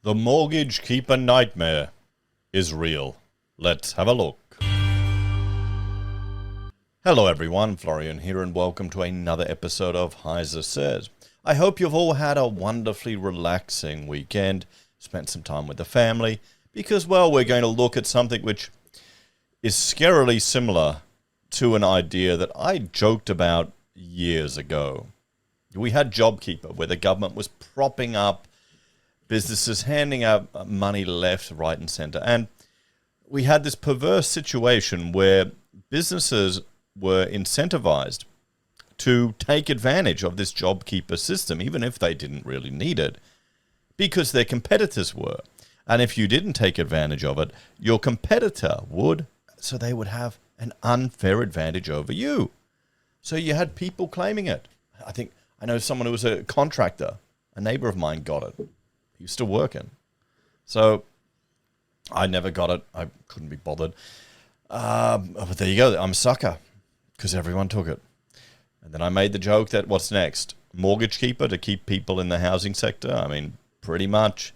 The mortgage keeper nightmare is real. Let's have a look. Hello everyone, Florian here and welcome to another episode of HeiseSays. I hope you've all had a wonderfully relaxing weekend, spent some time with the family, because, well, we're going to look at something which is scarily similar to an idea that I joked about years ago. We had JobKeeper, where the government was propping up businesses, handing out money left, right and center. And we had this perverse situation where businesses were incentivized to take advantage of this JobKeeper system, even if they didn't really need it, because their competitors were. And if you didn't take advantage of it, your competitor would, so they would have an unfair advantage over you. So you had people claiming it. I know someone who was a contractor, a neighbor of mine got it. He was still working. So I never got it. I couldn't be bothered. But there you go. I'm a sucker because everyone took it. And then I made the joke that what's next? Mortgage keeper to keep people in the housing sector? I mean, pretty much.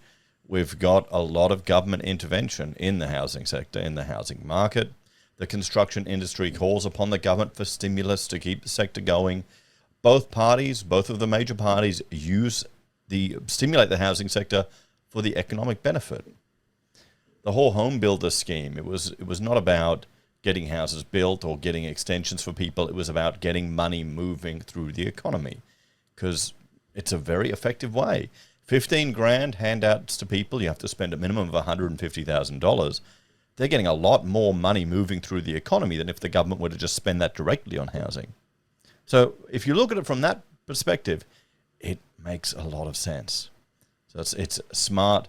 We've got a lot of government intervention in the housing sector, in the housing market. The construction industry calls upon the government for stimulus to keep the sector going. Both of the major parties stimulate the housing sector for the economic benefit. The whole home builder scheme, it was not about getting houses built or getting extensions for people. It was about getting money moving through the economy because it's a very effective way. 15 grand handouts to people, you have to spend a minimum of $150,000. They're getting a lot more money moving through the economy than if the government were to just spend that directly on housing. So if you look at it from that perspective, it makes a lot of sense. So it's smart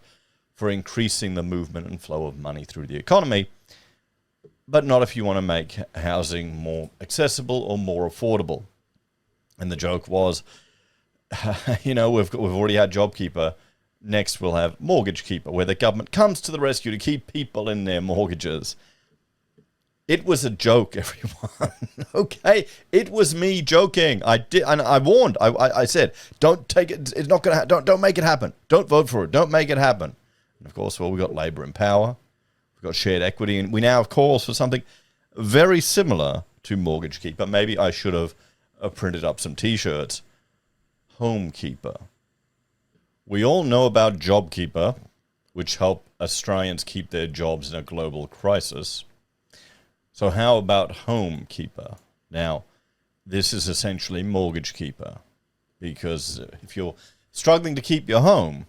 for increasing the movement and flow of money through the economy, but not if you want to make housing more accessible or more affordable. And the joke was, we've already had JobKeeper. Next, we'll have Mortgage Keeper, where the government comes to the rescue to keep people in their mortgages. It was a joke, everyone. Okay, it was me joking. I warned. I said, don't take it. It's not gonna. Don't make it happen. Don't vote for it. Don't make it happen. And of course, well, we got Labor in power. We've got shared equity, and we now have calls for something very similar to Mortgage Keeper. Maybe I should have printed up some T-shirts. Home Keeper. We all know about JobKeeper, which help Australians keep their jobs in a global crisis. So how about Home Keeper? Now, this is essentially Mortgage Keeper, because if you're struggling to keep your home,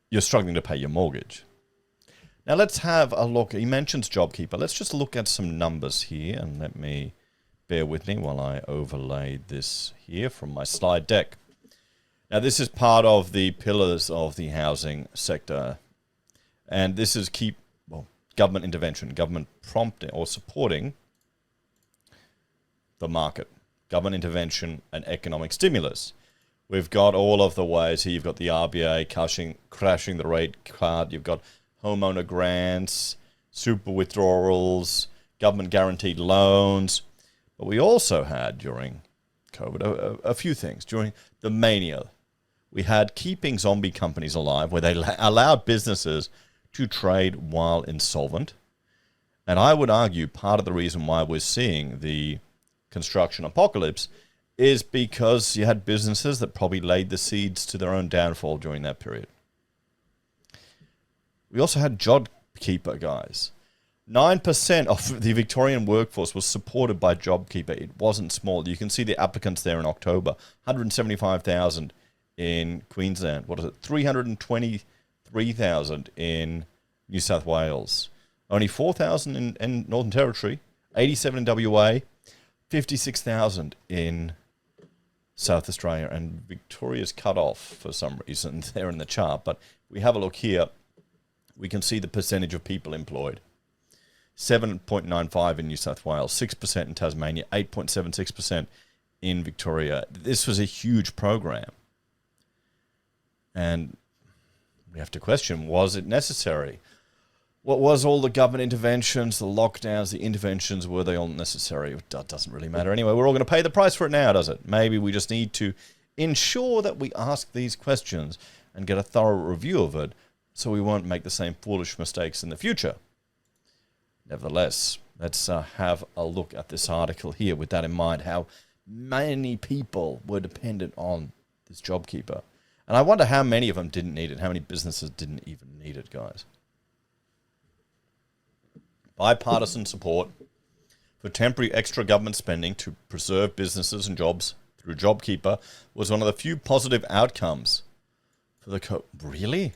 you're struggling to pay your mortgage. Now let's have a look. He mentions JobKeeper. Let's just look at some numbers here, and bear with me while I overlay this here from my slide deck. Now this is part of the pillars of the housing sector, and this is government intervention, government prompting or supporting the market, government intervention and economic stimulus. We've got all of the ways here. You've got the RBA crashing the rate card. You've got homeowner grants, super withdrawals, government guaranteed loans. But we also had during COVID a few things. During the mania, we had keeping zombie companies alive, where they allowed businesses to trade while insolvent. And I would argue part of the reason why we're seeing the construction apocalypse is because you had businesses that probably laid the seeds to their own downfall during that period. We also had JobKeeper, guys. 9% of the Victorian workforce was supported by JobKeeper. It wasn't small. You can see the applicants there in October. 175,000 in Queensland. 323,000 in New South Wales. Only 4,000 in Northern Territory. 87 in WA. 56,000 in South Australia. And Victoria's cut off for some reason there in the chart. But we have a look here. We can see the percentage of people employed. 7.95 in New South Wales, 6% in Tasmania, 8.76% in Victoria. This was a huge program. And we have to question, was it necessary? What was all the government interventions, the lockdowns, the interventions, were they all necessary? It doesn't really matter anyway. We're all going to pay the price for it now, does it? Maybe we just need to ensure that we ask these questions and get a thorough review of it so we won't make the same foolish mistakes in the future. Nevertheless, let's have a look at this article here with that in mind, how many people were dependent on this JobKeeper. And I wonder how many of them didn't need it, how many businesses didn't even need it, guys. Bipartisan support for temporary extra government spending to preserve businesses and jobs through JobKeeper was one of the few positive outcomes for the Really?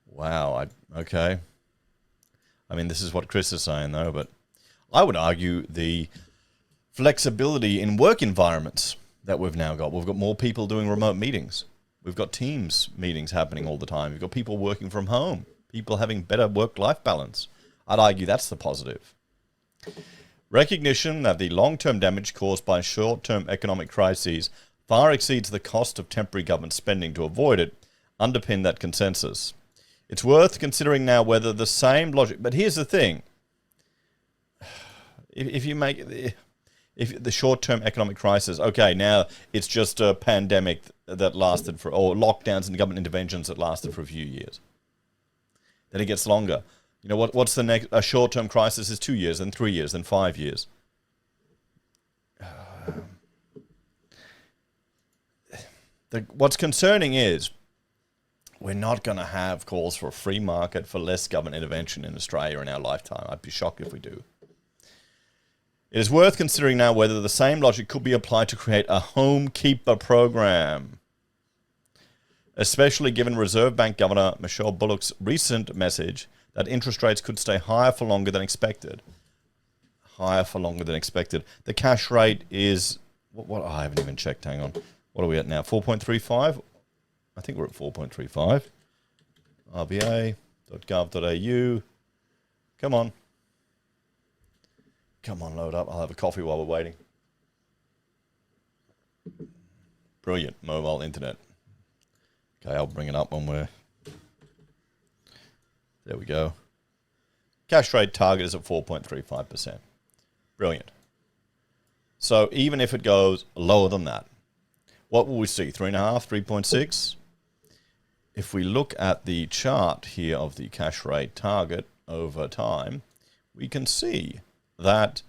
Wow. Okay. I mean, this is what Chris is saying, though, but I would argue the flexibility in work environments that we've now got. We've got more people doing remote meetings. We've got Teams meetings happening all the time. We've got people working from home, people having better work-life balance. I'd argue that's the positive. Recognition that the long-term damage caused by short-term economic crises far exceeds the cost of temporary government spending to avoid it underpin that consensus. It's worth considering now whether the same logic... But here's the thing. If the short-term economic crisis, okay, now it's just a pandemic that lasted for... or lockdowns and government interventions that lasted for a few years. Then it gets longer. You know, what's the next... A short-term crisis is 2 years, then 3 years, then 5 years. What's concerning is we're not going to have calls for a free market, for less government intervention in Australia in our lifetime. I'd be shocked if we do. It is worth considering now whether the same logic could be applied to create a HomeKeeper program, especially given Reserve Bank Governor Michelle Bullock's recent message that interest rates could stay higher for longer than expected. Higher for longer than expected. The cash rate is... What? I haven't even checked. Hang on. What are we at now? 4.35? I think we're at 4.35. rba.gov.au. Come on. Come on, load up. I'll have a coffee while we're waiting. Brilliant. Mobile internet. Okay, I'll bring it up when we're... There we go. Cash rate target is at 4.35%. Brilliant. So even if it goes lower than that, what will we see? 3.5, 3.6? If we look at the chart here of the cash rate target over time, we can see that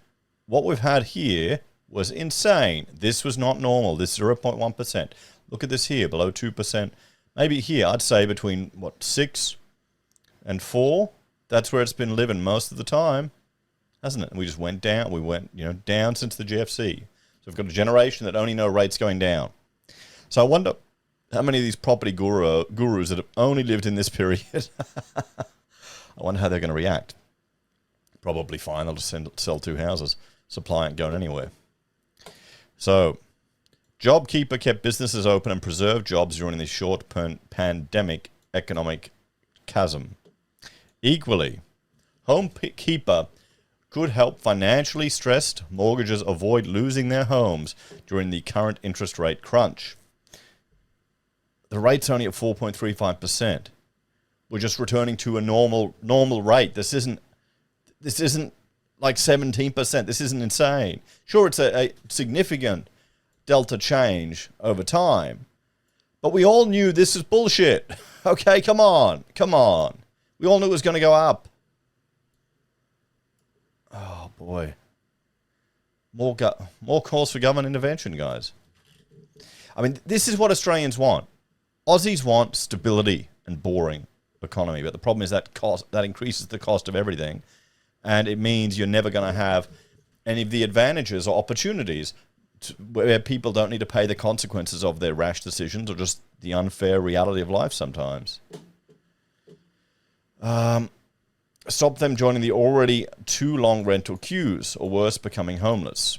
what we've had here was insane. This was not normal. This 0.1%. Look at this here, below 2%. Maybe here, I'd say between, 6 and 4. That's where it's been living most of the time, hasn't it? And we just went down. We went, down since the GFC. So we've got a generation that only know rates going down. So I wonder how many of these property gurus that have only lived in this period, I wonder how they're going to react. Probably fine. They'll just sell 2 houses. Supply ain't going anywhere. So, JobKeeper kept businesses open and preserved jobs during this short pandemic economic chasm. Equally, HomeKeeper could help financially stressed mortgagors avoid losing their homes during the current interest rate crunch. The rate's only at 4.35%. We're just returning to a normal rate. This isn't like 17%. This isn't insane. Sure, it's a significant delta change over time, but we all knew this is bullshit. Okay, come on. We all knew it was going to go up. Oh boy, more calls for government intervention, guys. I mean, this is what Australians want. Aussies want stability and boring economy, but the problem is that increases the cost of everything, and it means you're never going to have any of the advantages or opportunities where people don't need to pay the consequences of their rash decisions or just the unfair reality of life sometimes. Stop them joining the already too long rental queues, or worse, becoming homeless.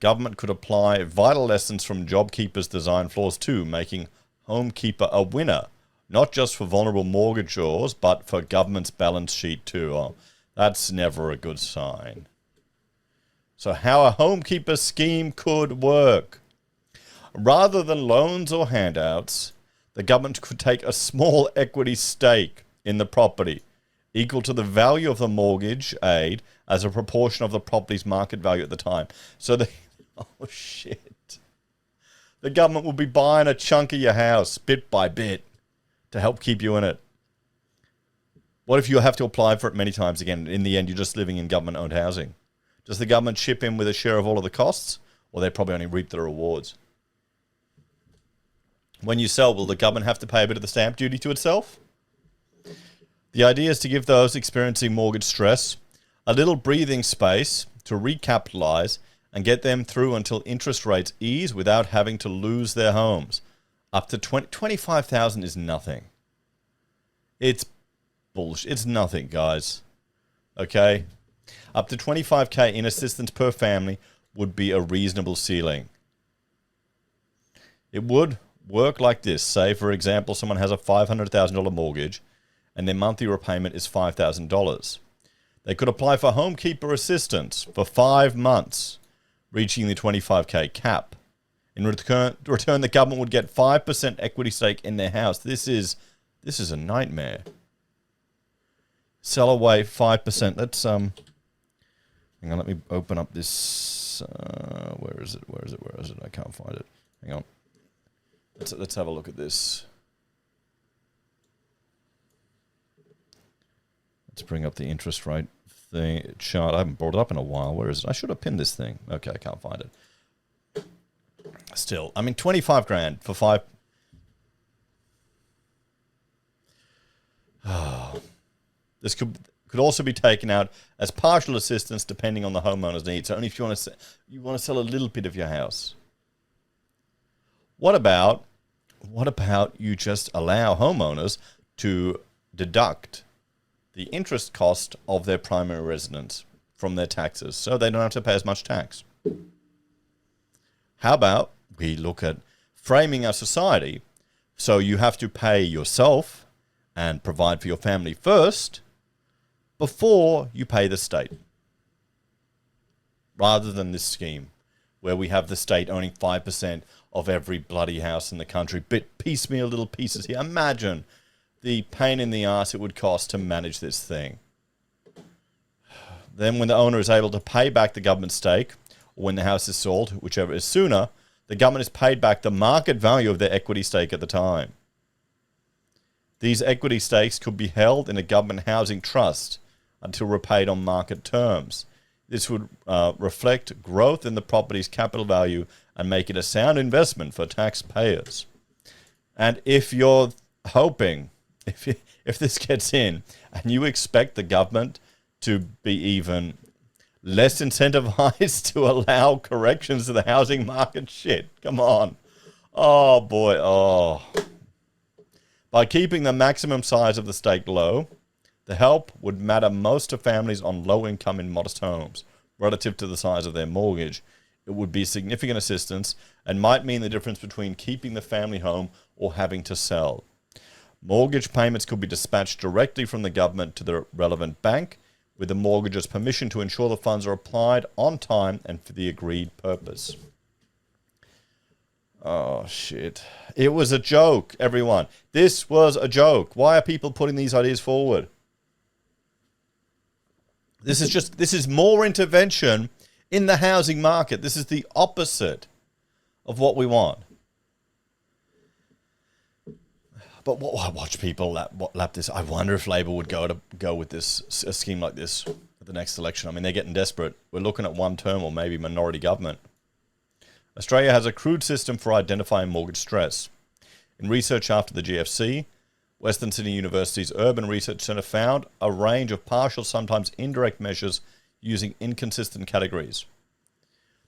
Government could apply vital lessons from JobKeeper's design flaws too, making HomeKeeper a winner, not just for vulnerable mortgagors, but for government's balance sheet too. Oh, that's never a good sign. So how a HomeKeeper scheme could work. Rather than loans or handouts, the government could take a small equity stake in the property, equal to the value of the mortgage aid as a proportion of the property's market value at the time. So oh shit. The government will be buying a chunk of your house bit by bit to help keep you in it. What if you have to apply for it many times again? In the end, you're just living in government-owned housing. Does the government chip in with a share of all of the costs? Or they probably only reap the rewards? When you sell, will the government have to pay a bit of the stamp duty to itself? The idea is to give those experiencing mortgage stress a little breathing space to recapitalize and get them through until interest rates ease without having to lose their homes. Up to 25,000 is nothing. It's bullshit. It's nothing, guys. Okay? Up to 25k in assistance per family would be a reasonable ceiling. It would work like this. Say, for example, someone has a $500,000 mortgage and their monthly repayment is $5,000. They could apply for homekeeper assistance for 5 months, reaching the 25k cap. In return, the government would get 5% equity stake in their house. This is a nightmare. Sell away 5%. Let's hang on. Let me open up this. Where is it? Where is it? Where is it? I can't find it. Hang on. Let's have a look at this. Let's bring up the interest rate thing chart. I haven't brought it up in a while. Where is it? I should have pinned this thing. Okay, I can't find it. Still, I mean, 25 grand for 5. This could also be taken out as partial assistance depending on the homeowner's needs. So only if you want to sell a little bit of your house. What about you just allow homeowners to deduct the interest cost of their primary residence from their taxes so they don't have to pay as much tax? How about we look at framing our society so you have to pay yourself and provide for your family first before you pay the state, rather than this scheme where we have the state owning 5% of every bloody house in the country, bit piecemeal little pieces here. Imagine the pain in the ass it would cost to manage this thing. Then when the owner is able to pay back the government stake, or when the house is sold, whichever is sooner, the government is paid back the market value of their equity stake at the time. These equity stakes could be held in a government housing trust until repaid on market terms. This would reflect growth in the property's capital value and make it a sound investment for taxpayers. And if you're hoping, if this gets in, and you expect the government to be even less incentivized to allow corrections to the housing market, shit, come on. Oh boy, oh. By keeping the maximum size of the stake low, the help would matter most to families on low income in modest homes relative to the size of their mortgage. It would be significant assistance and might mean the difference between keeping the family home or having to sell. Mortgage payments could be dispatched directly from the government to the relevant bank with the mortgager's permission to ensure the funds are applied on time and for the agreed purpose. Oh, shit. It was a joke, everyone. This was a joke. Why are people putting these ideas forward? This is more intervention in the housing market. This is the opposite of what we want. But I watch people lap this. I wonder if Labor would go with a scheme like this at the next election. I mean, they're getting desperate. We're looking at one term or maybe minority government. Australia has a crude system for identifying mortgage stress. In research after the GFC, Western Sydney University's Urban Research Centre found a range of partial, sometimes indirect measures using inconsistent categories.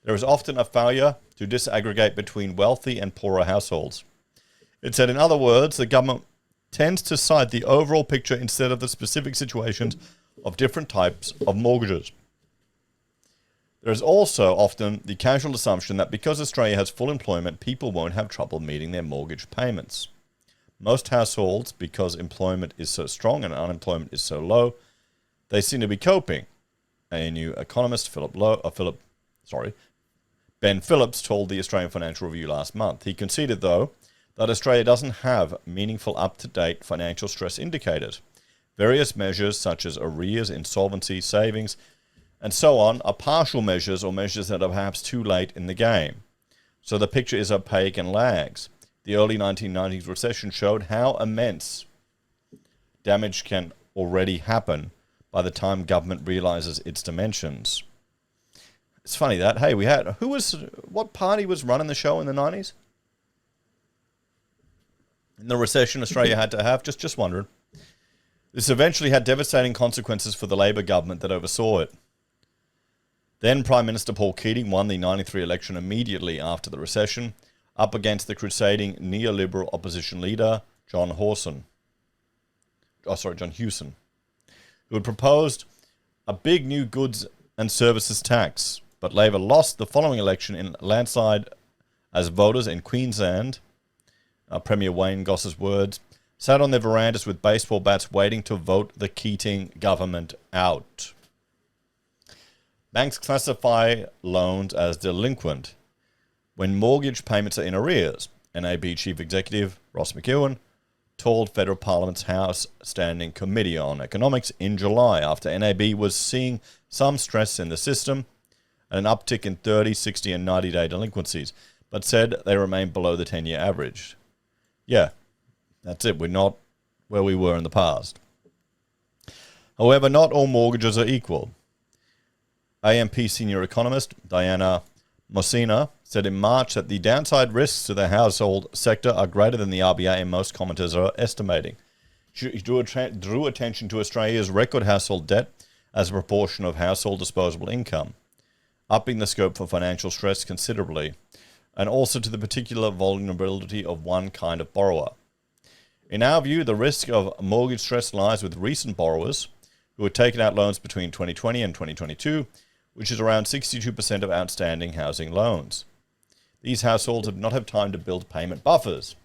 There is often a failure to disaggregate between wealthy and poorer households. It said, in other words, the government tends to cite the overall picture instead of the specific situations of different types of mortgages. There is also often the casual assumption that because Australia has full employment, people won't have trouble meeting their mortgage payments. Most households, because employment is so strong and unemployment is so low, they seem to be coping. A new economist, Ben Phillips, told the Australian Financial Review last month. He conceded, though, that Australia doesn't have meaningful up-to-date financial stress indicators. Various measures such as arrears, insolvency, savings, and so on are partial measures or measures that are perhaps too late in the game. So the picture is opaque and lags. The early 1990s recession showed how immense damage can already happen by the time government realizes its dimensions. It's funny that, hey, what party was running the show in the 90s? In the recession Australia had to have, just wondering. This eventually had devastating consequences for the Labor government that oversaw it. Then Prime Minister Paul Keating won the 93 election immediately after the recession, up against the crusading neoliberal opposition leader, John Hewson, who had proposed a big new goods and services tax. But Labor lost the following election in landslide as voters in Queensland, Premier Wayne Goss's words, sat on their verandas with baseball bats waiting to vote the Keating government out. Banks classify loans as delinquent when mortgage payments are in arrears. NAB Chief Executive Ross McEwen told Federal Parliament's House Standing Committee on Economics in July after NAB was seeing some stress in the system and an uptick in 30, 60 and 90-day delinquencies, but said they remain below the 10-year average. Yeah, that's it. We're not where we were in the past. However, not all mortgages are equal. AMP senior economist Diana Mosina said in March that the downside risks to the household sector are greater than the RBA and most commenters are estimating. She drew attention to Australia's record household debt as a proportion of household disposable income, upping the scope for financial stress considerably, and also to the particular vulnerability of one kind of borrower. In our view, the risk of mortgage stress lies with recent borrowers who had taken out loans between 2020 and 2022, which is around 62% of outstanding housing loans. These households have not had time to build payment buffers,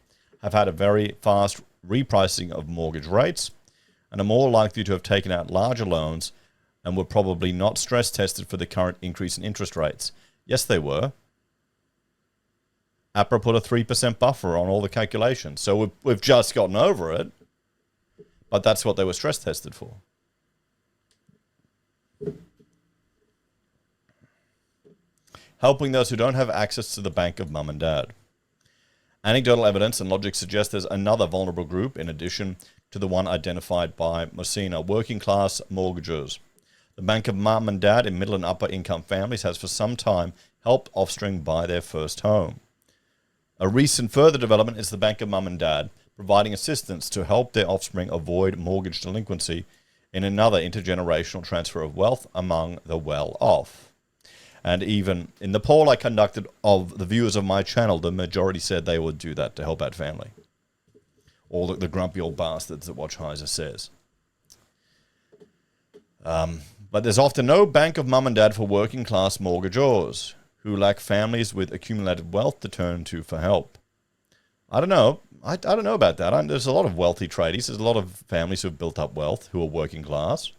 have had a very fast repricing of mortgage rates, and are more likely to have taken out larger loans and were probably not stress tested for the current increase in interest rates. Yes, they were. APRA put a 3% buffer on all the calculations. So we've just gotten over it, but that's what they were stress tested for. Helping those who don't have access to the bank of mum and dad. Anecdotal evidence and logic suggest there's another vulnerable group in addition to the one identified by Messina, working class mortgagors. The Bank of Mum and Dad in middle and upper income families has for some time helped offspring buy their first home. A recent further development is the Bank of Mum and Dad providing assistance to help their offspring avoid mortgage delinquency in another intergenerational transfer of wealth among the well-off. And even in the poll I conducted of the viewers of my channel, the majority said they would do that to help out family. All the grumpy old bastards that watch HeiseSays. But there's often no Bank of Mum and Dad for working class mortgagors who lack families with accumulated wealth to turn to for help. I don't know. I don't know about that. There's a lot of wealthy tradies. There's a lot of families who've built up wealth who are working class.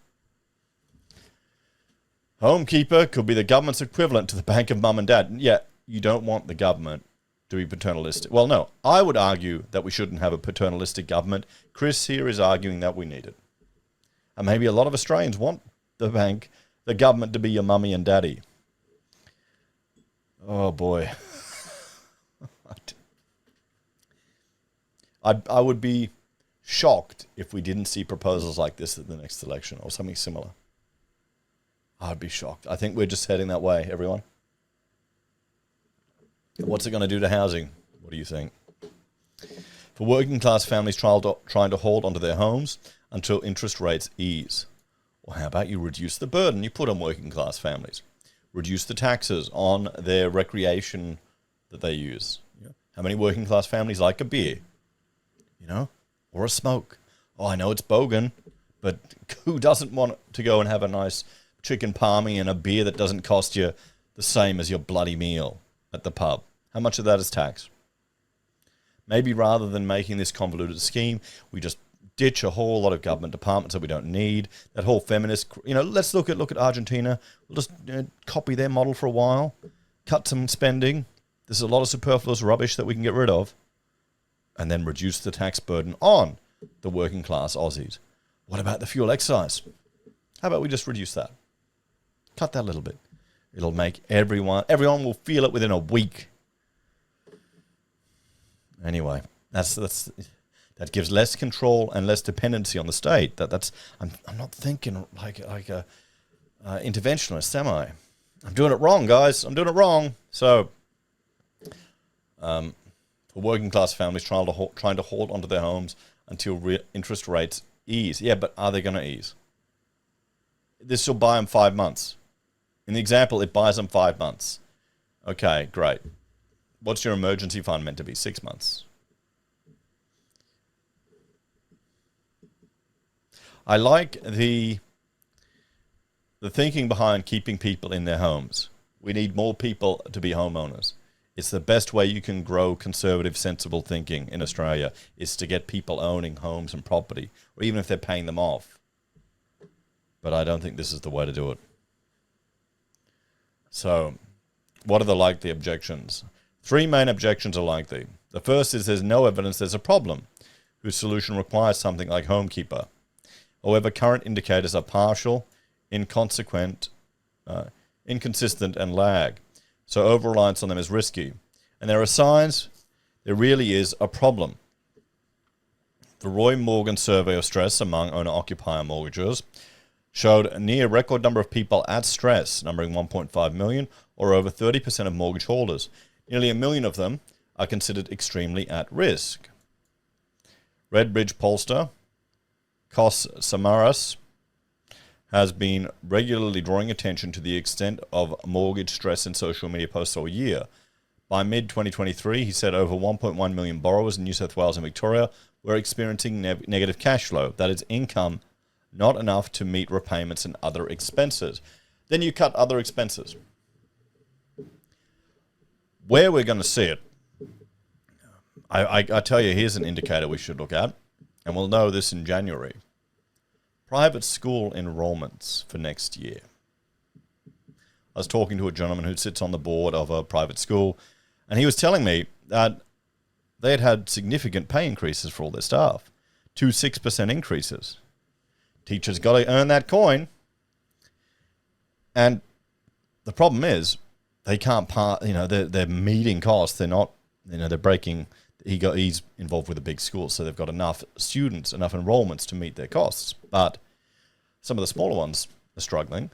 Homekeeper could be the government's equivalent to the Bank of Mum and Dad. Yeah, you don't want the government to be paternalistic. Well, no, I would argue that we shouldn't have a paternalistic government. Chris here is arguing that we need it. And maybe a lot of Australians want the government to be your mummy and daddy. Oh, boy. I would be shocked if we didn't see proposals like this at the next election or something similar. I'd be shocked. I think we're just heading that way, everyone. What's it going to do to housing? What do you think? For working class families trying to hold onto their homes until interest rates ease. Well, how about you reduce the burden you put on working class families? Reduce the taxes on their recreation that they use. How many working class families like a beer? Or a smoke? Oh, I know it's bogan, but who doesn't want to go and have a nice chicken palmy and a beer that doesn't cost you the same as your bloody meal at the pub? How much of that is tax? Maybe rather than making this convoluted scheme, we just ditch a whole lot of government departments that we don't need. That whole feminist, let's look at Argentina. We'll just copy their model for a while, cut some spending. There's a lot of superfluous rubbish that we can get rid of, and then reduce the tax burden on the working class Aussies. What about the fuel excise? How about we just reduce that? Cut that a little bit. It'll make everyone will feel it within a week. Anyway, that gives less control and less dependency on the state. I'm not thinking like a interventionist, am I? I'm doing it wrong, guys. I'm doing it wrong. So, for working class families trying to hold onto their homes until interest rates ease. Yeah, but are they going to ease? This will buy them 5 months. In the example, it buys them 5 months. Okay, great. What's your emergency fund meant to be? 6 months. I like the thinking behind keeping people in their homes. We need more people to be homeowners. It's the best way you can grow conservative, sensible thinking in Australia, is to get people owning homes and property, or even if they're paying them off. But I don't think this is the way to do it. So, what are the likely objections? 3 main objections are likely. The first is there's no evidence there's a problem, whose solution requires something like HomeKeeper. However, current indicators are partial, inconsistent, and lag. So over-reliance on them is risky. And there are signs there really is a problem. The Roy Morgan survey of stress among owner-occupier mortgagors showed a near record number of people at stress, numbering 1.5 million, or over 30% of mortgage holders. Nearly 1 million of them are considered extremely at risk. Redbridge pollster Kos Samaras has been regularly drawing attention to the extent of mortgage stress in social media posts all year. By mid-2023, he said over 1.1 million borrowers in New South Wales and Victoria were experiencing negative cash flow. That is, income not enough to meet repayments and other expenses. Then you cut other expenses. Where we're going to see it, I tell you, here's an indicator we should look at, and we'll know this in January. Private school enrollments for next year. I was talking to a gentleman who sits on the board of a private school, and he was telling me that they had significant pay increases for all their staff. 6% increases. Teachers got to earn that coin. And the problem is, they can't they're meeting costs. They're not, they're breaking. He's involved with a big school, so they've got enough students, enough enrollments to meet their costs. But some of the smaller ones are struggling.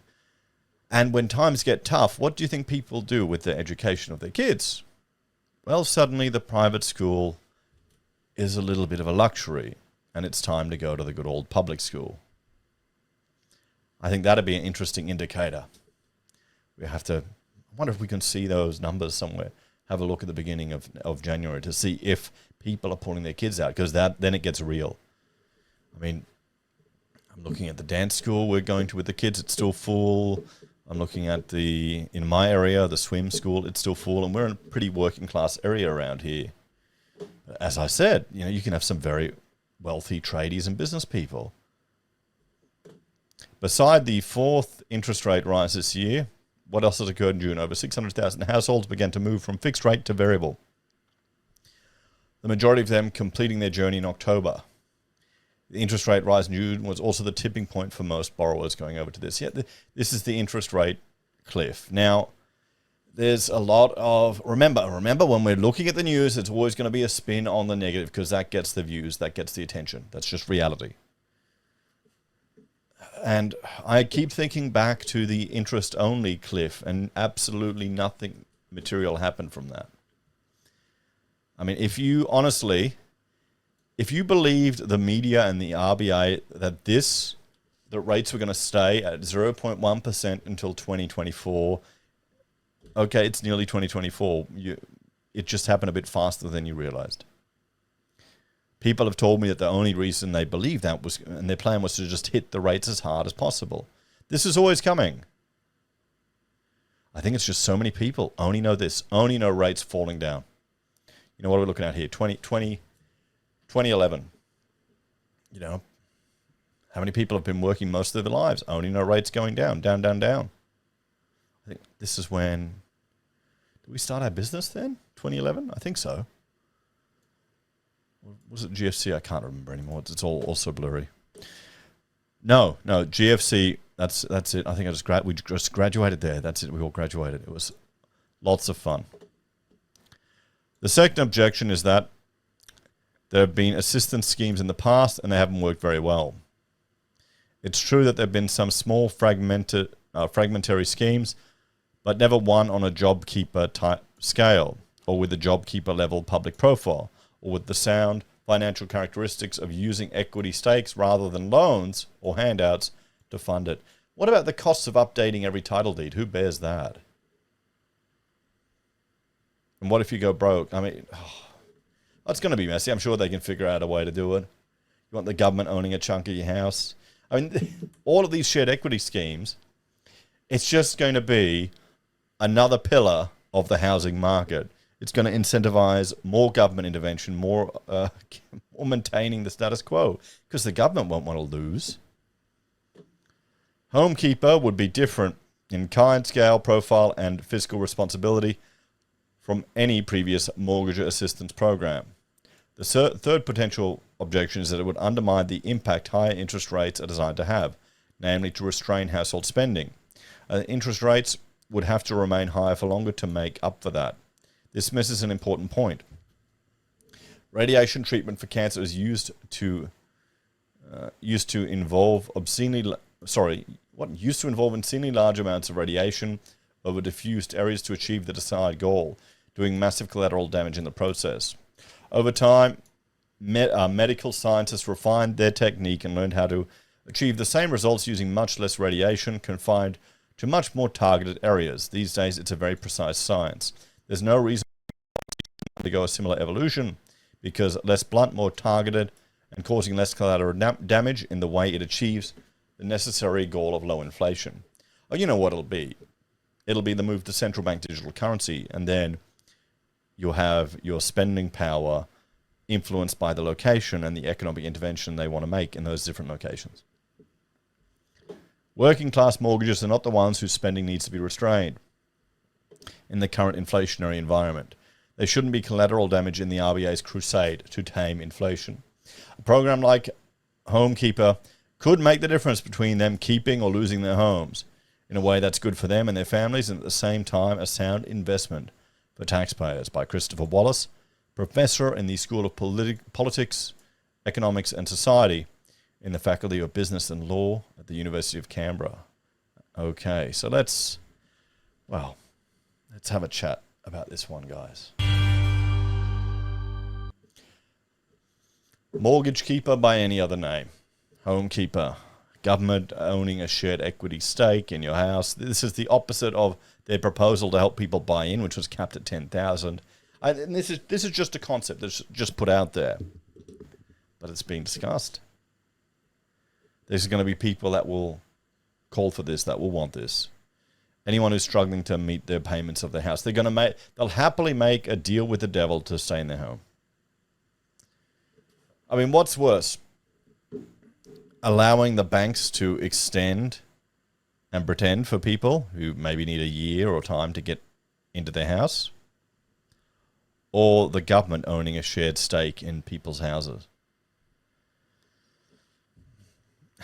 And when times get tough, what do you think people do with the education of their kids? Well, suddenly the private school is a little bit of a luxury, and it's time to go to the good old public school. I think that'd be an interesting indicator. We have to, I wonder if we can see those numbers somewhere. Have a look at the beginning of January to see if people are pulling their kids out, because then it gets real. I mean, I'm looking at the dance school we're going to with the kids. It's still full. I'm looking at in my area, the swim school. It's still full, and we're in a pretty working class area around here. As I said, you can have some very wealthy tradies and business people. Beside the 4th interest rate rise this year, what else has occurred in June? Over 600,000 households began to move from fixed rate to variable. The majority of them completing their journey in October. The interest rate rise in June was also the tipping point for most borrowers going over to this. Yeah, this is the interest rate cliff. Now, there's a lot of... Remember, when we're looking at the news, it's always going to be a spin on the negative, because that gets the views, that gets the attention. That's just reality. And I keep thinking back to the interest-only cliff, and absolutely nothing material happened from that. I mean, if you believed the media and the RBA that the rates were going to stay at 0.1% until 2024, okay, it's nearly 2024. It just happened a bit faster than you realized. People have told me that the only reason they believed that was, and their plan was to just hit the rates as hard as possible. This is always coming. I think it's just so many people only know this, only know rates falling down. What are we looking at here? 2011. How many people have been working most of their lives? Only know rates going down, down, down, down. I think this is when... Did we start our business then? 2011? I think so. Was it GFC? I can't remember anymore. It's all also blurry. No, GFC. That's it. I think we just graduated there. That's it. We all graduated. It was lots of fun. The second objection is that There have been assistance schemes in the past, and they haven't worked very well. It's true that there have been some small fragmentary schemes, but never one on a JobKeeper type scale, or with a JobKeeper level public profile, or with the sound financial characteristics of using equity stakes rather than loans or handouts to fund it. What about the costs of updating every title deed? Who bears that? And what if you go broke? I mean, it's going to be messy. I'm sure they can figure out a way to do it. You want the government owning a chunk of your house? I mean, all of these shared equity schemes, it's just going to be another pillar of the housing market. It's going to incentivize more government intervention, more maintaining the status quo, because the government won't want to lose. HomeKeeper would be different in kind, scale, profile, and fiscal responsibility from any previous mortgage assistance program. The third potential objection is that it would undermine the impact higher interest rates are designed to have, namely to restrain household spending. Interest rates would have to remain higher for longer to make up for that. This misses an important point. Radiation treatment for cancer is used to involve obscenely large amounts of radiation over diffused areas to achieve the desired goal, doing massive collateral damage in the process. Over time, medical scientists refined their technique and learned how to achieve the same results using much less radiation confined to much more targeted areas. These days, it's a very precise science. There's no reason to undergo a similar evolution, because less blunt, more targeted, and causing less collateral damage in the way it achieves the necessary goal of low inflation. Oh, you know what it'll be? It'll be the move to central bank digital currency, and then you'll have your spending power influenced by the location and the economic intervention they want to make in those different locations. Working class mortgages are not the ones whose spending needs to be restrained in the current inflationary environment. They shouldn't be collateral damage in the RBA's crusade to tame inflation. A program like HomeKeeper could make the difference between them keeping or losing their homes in a way that's good for them and their families, and at the same time a sound investment for taxpayers. By Christopher Wallace, professor in the School of Politics, Economics and Society in the Faculty of Business and Law at the University of Canberra. Okay, so let's have a chat about this one, guys. Mortgage keeper by any other name. HomeKeeper. Government owning a shared equity stake in your house. This is the opposite of their proposal to help people buy in, which was capped at 10,000. And this is just a concept that's just put out there, but it's being discussed. There's going to be people that will call for this, that will want this. Anyone who's struggling to meet their payments of their house, they'll happily make a deal with the devil to stay in their home. I mean, what's worse? Allowing the banks to extend and pretend for people who maybe need a year or time to get into their house, or the government owning a shared stake in people's houses.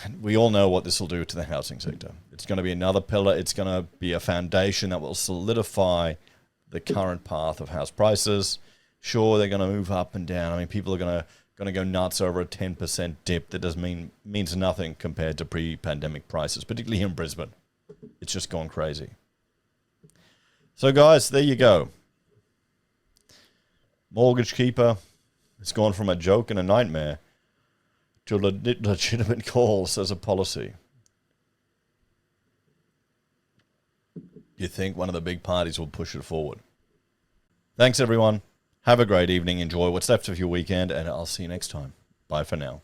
And we all know what this will do to the housing sector. It's going to be another pillar. It's going to be a foundation that will solidify the current path of house prices. Sure, they're going to move up and down. I mean, people are going to go nuts over a 10% dip. That means nothing compared to pre-pandemic prices, particularly here in Brisbane. It's just gone crazy. So, guys, there you go. Mortgage keeper, it's gone from a joke and a nightmare to legitimate calls as a policy. You think one of the big parties will push it forward? Thanks, everyone. Have a great evening. Enjoy what's left of your weekend, and I'll see you next time. Bye for now.